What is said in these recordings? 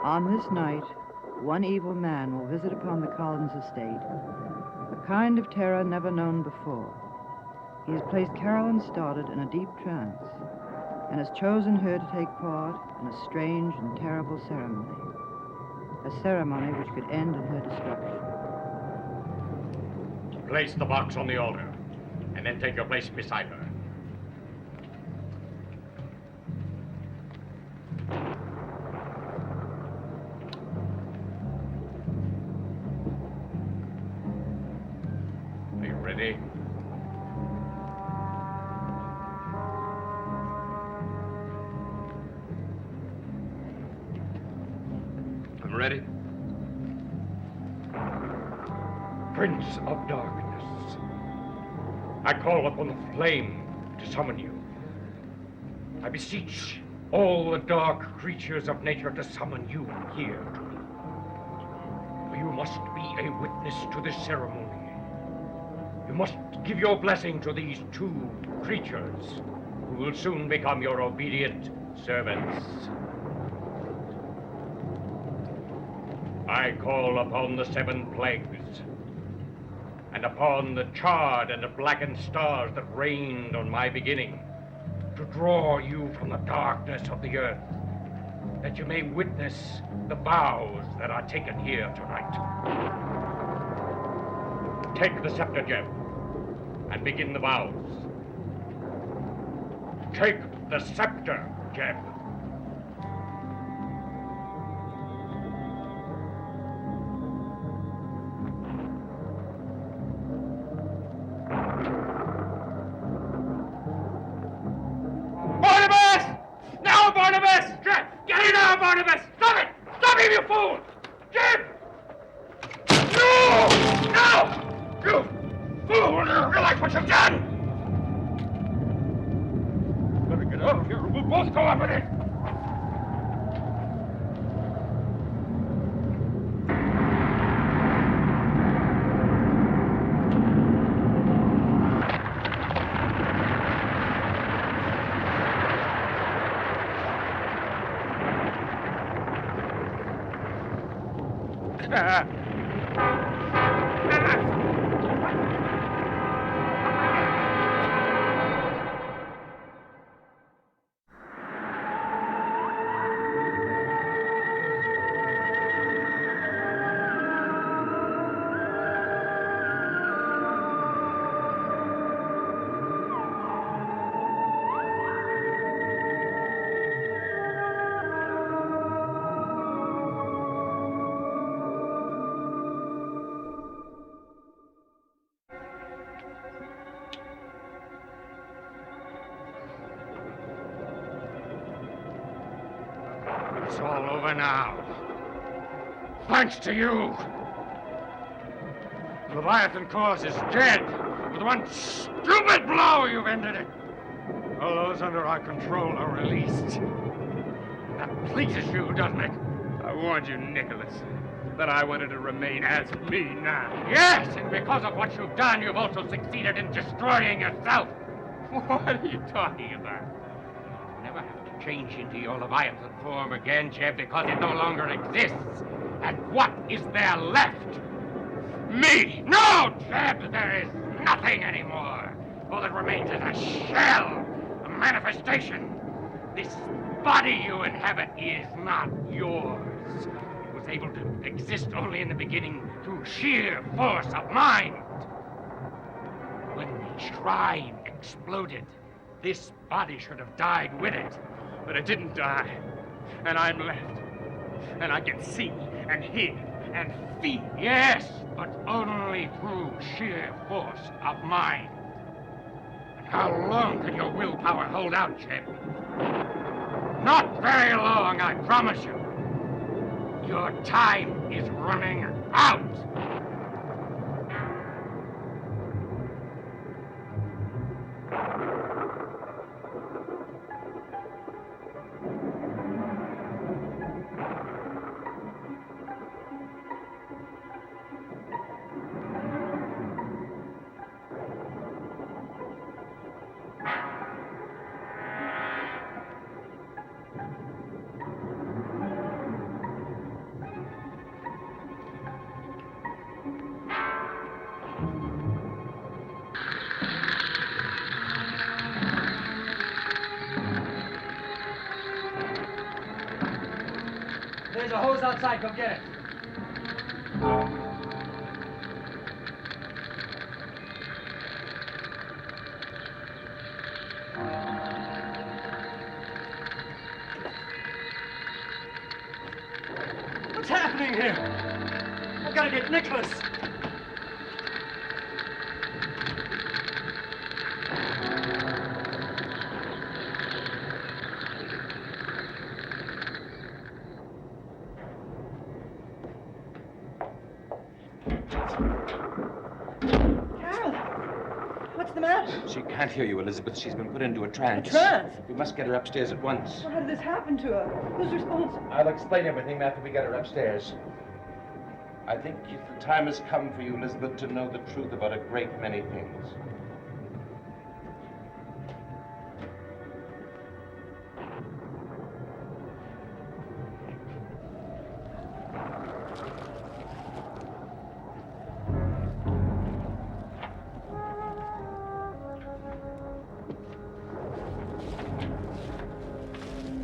On this night, one evil man will visit upon the Collins estate, a kind of terror never known before. He has placed Carolyn Stoddard in a deep trance and has chosen her to take part in a strange and terrible ceremony, a ceremony which could end in her destruction. Place the box on the altar, and then take your place beside her. Are you ready? I'm ready. Prince of Darkness, I call upon the flame to summon you. I beseech all the dark creatures of nature to summon you here to me. For you must be a witness to this ceremony. You must give your blessing to these two creatures who will soon become your obedient servants. I call upon the 7 plagues, and upon the charred and blackened stars that rained on my beginning, to draw you from the darkness of the earth, that you may witness the vows that are taken here tonight. Take the scepter, Jeb, and begin the vows. Take the scepter, Jeb. Barnabas! Stop it! Stop him, you fool! Jim! No! No! You fool! You realize what you've done? Better get out of here or we'll both go up in it! It's all over now. Thanks to you. Leviathan Cause is dead. With one stupid blow, you've ended it. All those under our control are released. That pleases you, doesn't it? I warned you, Nicholas, that I wanted to remain as me now. Yes, and because of what you've done, you've also succeeded in destroying yourself. What are you talking about? You'll never have to change into your Leviathan form again, Jeb, because it no longer exists. And what is there left? Me! No, Jeb, there is nothing anymore. All that remains is a shell, a manifestation. This body you inhabit is not yours. It was able to exist only in the beginning through sheer force of mind. When the shrine exploded, this body should have died with it. But it didn't die. And I'm left. And I can see and hear and feel. Yes, but only through sheer force of mind. And how long can your willpower hold out, Jeb? Not very long, I promise you. Your time is running out. There's a hose outside. Go get it. What's happening here? I've got to get Nicholas. Carol, what's the matter? She can't hear you, Elizabeth. She's been put into a trance. A trance? We must get her upstairs at once. Well, how did this happen to her? Who's responsible? I'll explain everything after we get her upstairs. I think the time has come for you, Elizabeth, to know the truth about a great many things.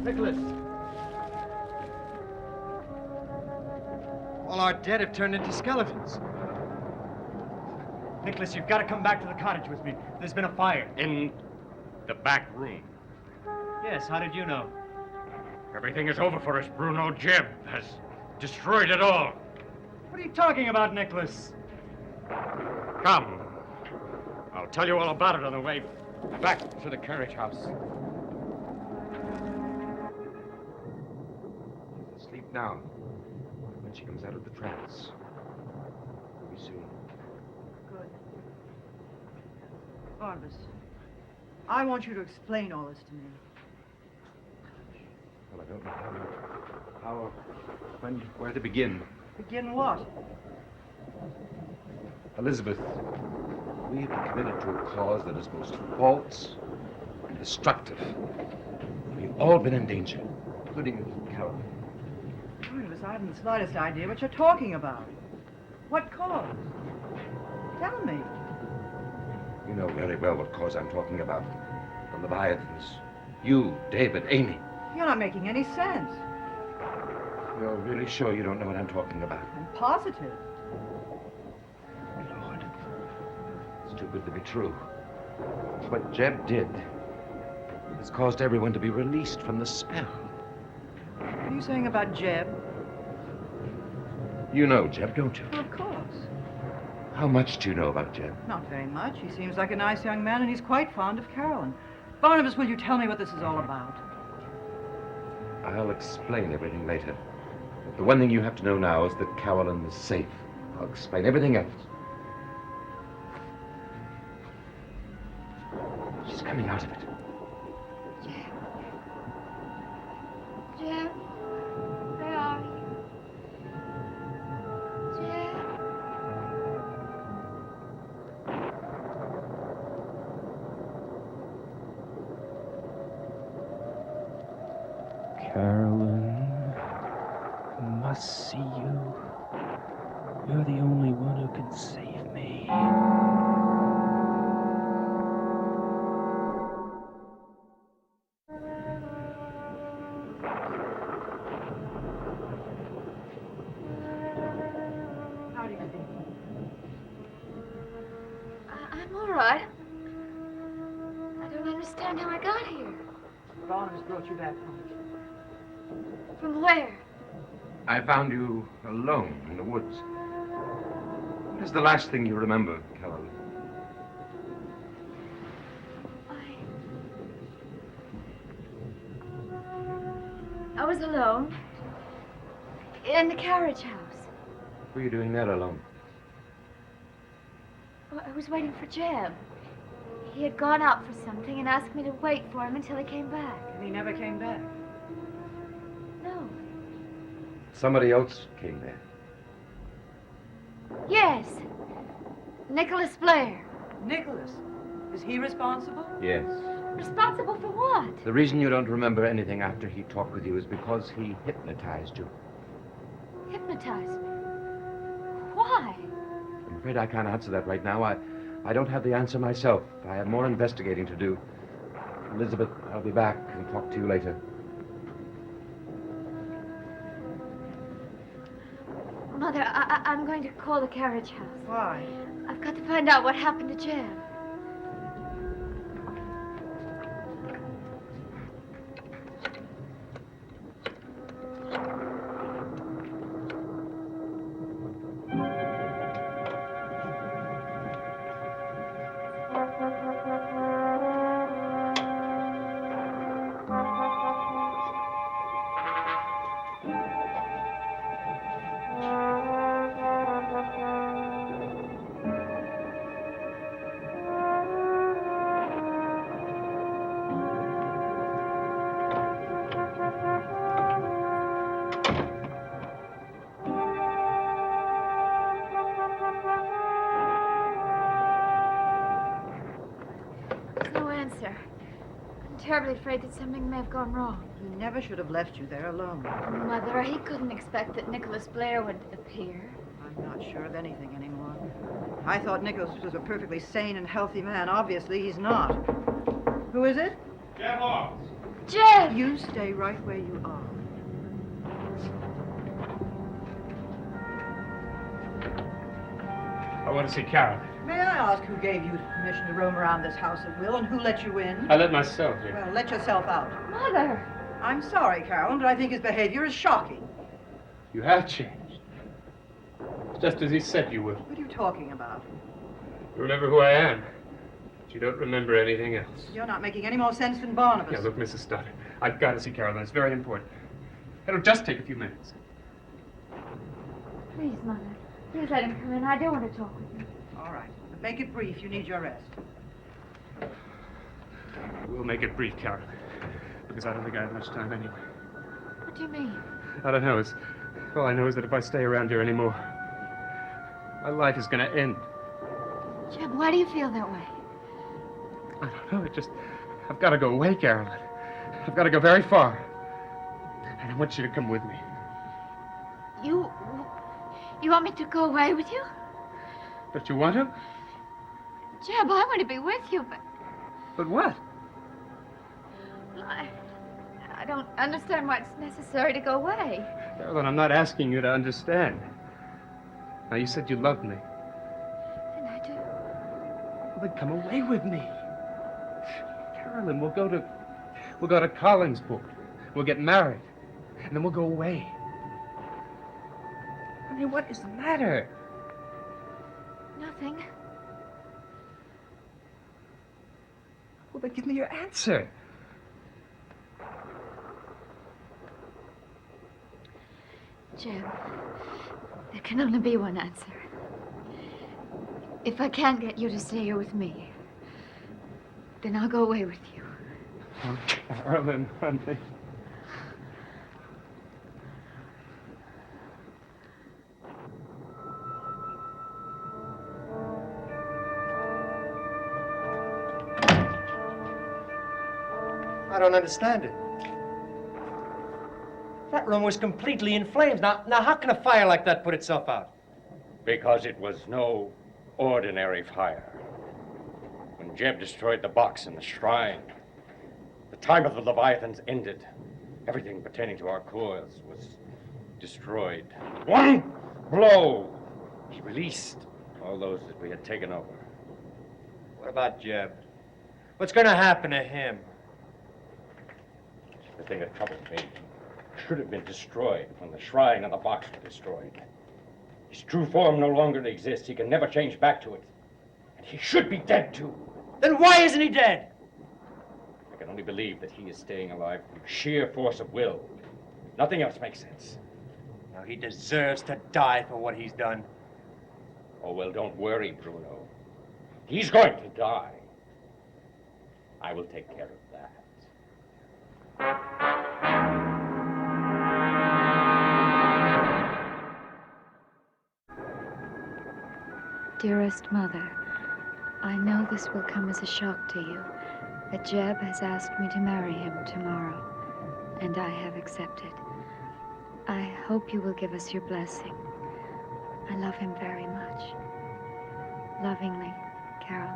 Nicholas. All our dead have turned into skeletons. Nicholas, you've got to come back to the cottage with me. There's been a fire. In the back room. Yes, how did you know? Everything is over for us, Bruno. Jeb has destroyed it all. What are you talking about, Nicholas? Come. I'll tell you all about it on the way back to the carriage house. She's asleep now. When she comes out of the trance, will be soon. Good. Barnabas, I want you to explain all this to me. Well, I don't know how, when, where to begin. Begin what? Elizabeth, we have been committed to a cause that is most false and destructive. We've all been in danger, including Carol. Barnabas, I haven't the slightest idea what you're talking about. What cause? Tell me. You know very well what cause I'm talking about. The Leviathans. You, David, Amy. You're not making any sense. You're really sure you don't know what I'm talking about? I'm positive. Lord, it's too good to be true. What Jeb did has caused everyone to be released from the spell. What are you saying about Jeb? You know Jeb, don't you? Well, of course. How much do you know about Jeb? Not very much. He seems like a nice young man, and he's quite fond of Carolyn. Barnabas, will you tell me what this is all about? I'll explain everything later. But the one thing you have to know now is that Carolyn is safe. I'll explain everything else. She's coming out of it. Jeb, where are you? Jeb? Carolyn, I must see you. You're the only one who can save me. How do you do? I'm all right. I don't understand how I got here. Barnabas brought you back home. From where? I found you alone in the woods. What is the last thing you remember, Carolyn? I was alone. In the carriage house. What were you doing there alone? Well, I was waiting for Jeb. He had gone out for something and asked me to wait for him until he came back. And he never came back. No. Somebody else came there. Yes. Nicholas Blair. Nicholas, is he responsible? Yes. Responsible for what? The reason you don't remember anything after he talked with you is because he hypnotized you. Hypnotized me. Why? I'm afraid I can't answer that right now. I don't have the answer myself. I have more investigating to do. Elizabeth, I'll be back and talk to you later. Mother, I'm going to call the carriage house. Why? I've got to find out what happened to Jeb. No answer. I'm terribly afraid that something may have gone wrong. He never should have left you there alone. Mother, he couldn't expect that Nicholas Blair would appear. I'm not sure of anything anymore. I thought Nicholas was a perfectly sane and healthy man. Obviously, he's not. Who is it? Jeb Hawks. Jeb! You stay right where you are. I want to see Carol. May I ask who gave you permission to roam around this house at will and who let you in? I let myself in. Well, let yourself out. Mother! I'm sorry, Carolyn, but I think his behavior is shocking. You have changed. Just as he said you would. What are you talking about? You remember who I am, but you don't remember anything else. You're not making any more sense than Barnabas. Yeah, look, Mrs. Stoddard, I've got to see Caroline. It's very important. It'll just take a few minutes. Please, Mother. Please let him come in. I don't want to talk with him. All right. But make it brief. You need your rest. We'll make it brief, Caroline, because I don't think I have much time anyway. What do you mean? I don't know. All I know is that if I stay around here anymore, my life is going to end. Jeb, why do you feel that way? I don't know. I've got to go away, Caroline. I've got to go very far. And I want you to come with me. You want me to go away with you? Don't you want to? Jeb, I want to be with you, but But what? I don't understand why it's necessary to go away. Caroline, I'm not asking you to understand. Now, you said you loved me. And I do. Well, then come away with me. Carolyn, we'll go to Collinsburg. We'll get married. And then we'll go away. I mean, what is the matter? Nothing. Well, then give me your answer. Jeb, there can only be one answer. If I can't get you to stay here with me, then I'll go away with you. Oh, Carolyn, honey. I don't understand it. That room was completely in flames. Now how can a fire like that put itself out? Because it was no ordinary fire. When Jeb destroyed the box in the shrine, the time of the Leviathans ended. Everything pertaining to our coils was destroyed. One blow, he released all those that we had taken over. What about Jeb? What's going to happen to him? The thing that troubled me should have been destroyed when the shrine and the box were destroyed. His true form no longer exists. He can never change back to it. And he should be dead, too. Then why isn't he dead? I can only believe that he is staying alive through sheer force of will. Nothing else makes sense. Now, he deserves to die for what he's done. Oh, well, don't worry, Bruno. He's going to die. I will take care of that. Dearest Mother, I know this will come as a shock to you, but Jeb has asked me to marry him tomorrow, and I have accepted. I hope you will give us your blessing. I love him very much. Lovingly, Carolyn.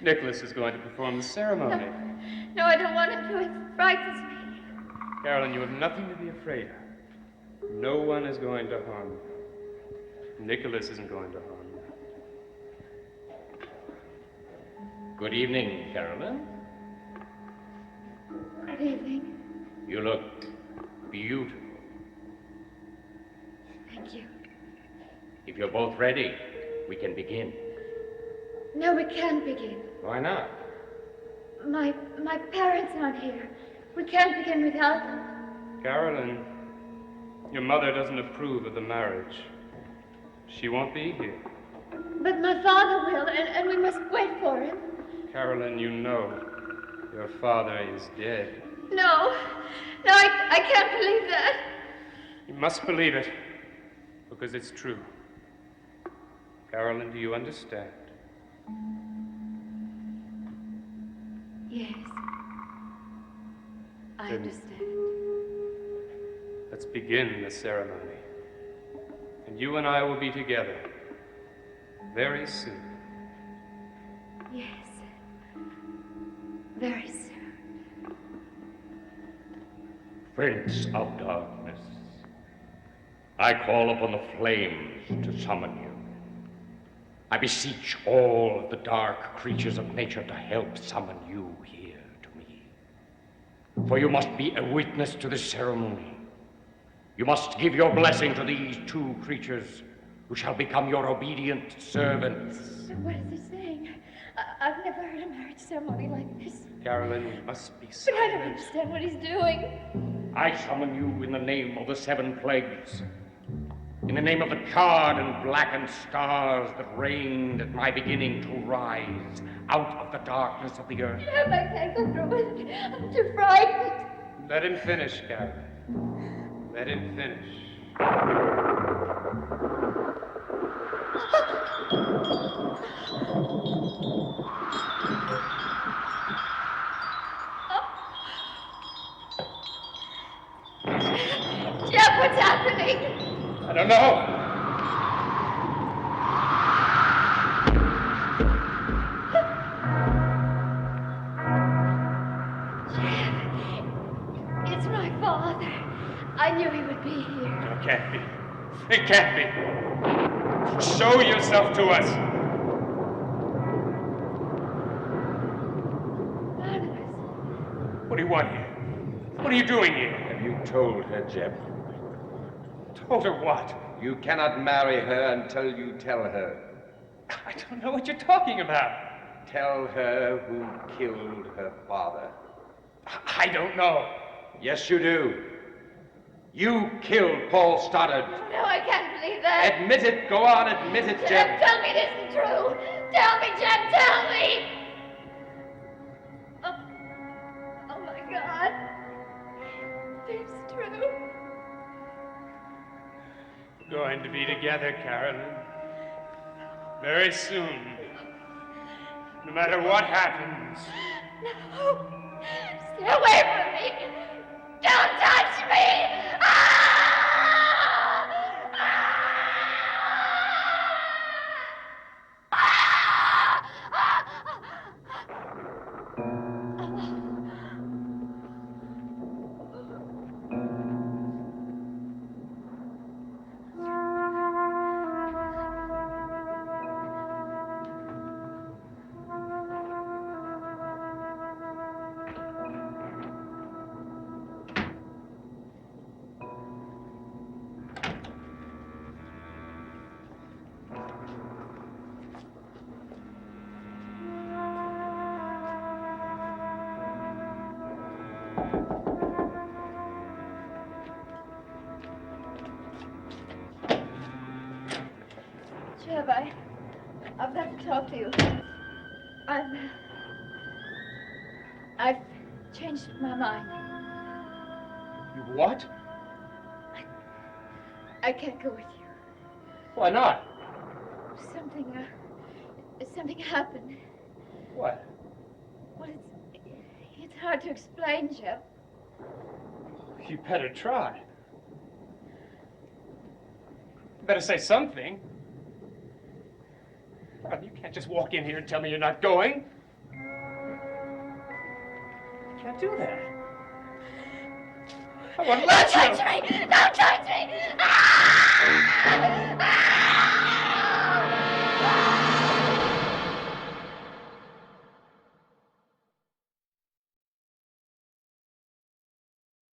Nicholas is going to perform the ceremony. No, I don't want him to. It frightens me. Carolyn, you have nothing to be afraid of. No one is going to harm you. Nicholas isn't going to harm you. Good evening, Carolyn. Good evening. You look beautiful. Thank you. If you're both ready, we can begin. No, we can't begin. Why not? My parents aren't here. We can't begin without them. Carolyn, your mother doesn't approve of the marriage. She won't be here. But my father will, and we must wait for him. Carolyn, you know your father is dead. No, I can't believe that. You must believe it, because it's true. Carolyn, do you understand? Yes. I Then- understand. Let's begin the ceremony. And you and I will be together very soon. Yes. Very soon. Prince of Darkness, I call upon the flames to summon you. I beseech all of the dark creatures of nature to help summon you here to me. For you must be a witness to this ceremony. You must give your blessing to these two creatures who shall become your obedient servants. What is he saying? I've never heard a marriage ceremony like this. Carolyn, you must be But I don't silent. understand what he's doing. I summon you in the name of the seven plagues, in the name of the charred and blackened stars that reigned at my beginning to rise out of the darkness of the earth. Jeb, I can't go through it. I'm too frightened. Let him finish, Carolyn. Let him finish. Jeb, what's happening? I don't know. It's my father. I knew he would be here. It can't be. It can't be. Show yourself to us. Barnabas. What do you want here? What are you doing here? Have you told her, Jeb? Told her what? You cannot marry her until you tell her. I don't know what you're talking about. Tell her who killed her father. I don't know. Yes, you do. You killed Paul Stoddard. No, I can't believe that. Admit it. Go on, admit it, Jeb, Jeb. tell me this isn't true. Tell me, Jeb, tell me. Oh my God. It's true. Going to be together, Carolyn. Very soon. No matter what happens. No. Stay away from me. Don't touch me. Jeb, I've got to talk to you. I've changed my mind. You what? I can't go with you. Why not? Something happened. What? Well, it's hard to explain, Jeb. You better try. You better say something. Well, you can't just walk in here and tell me you're not going. can't do that. I won't Don't let you. touch me! Don't touch me! Ah!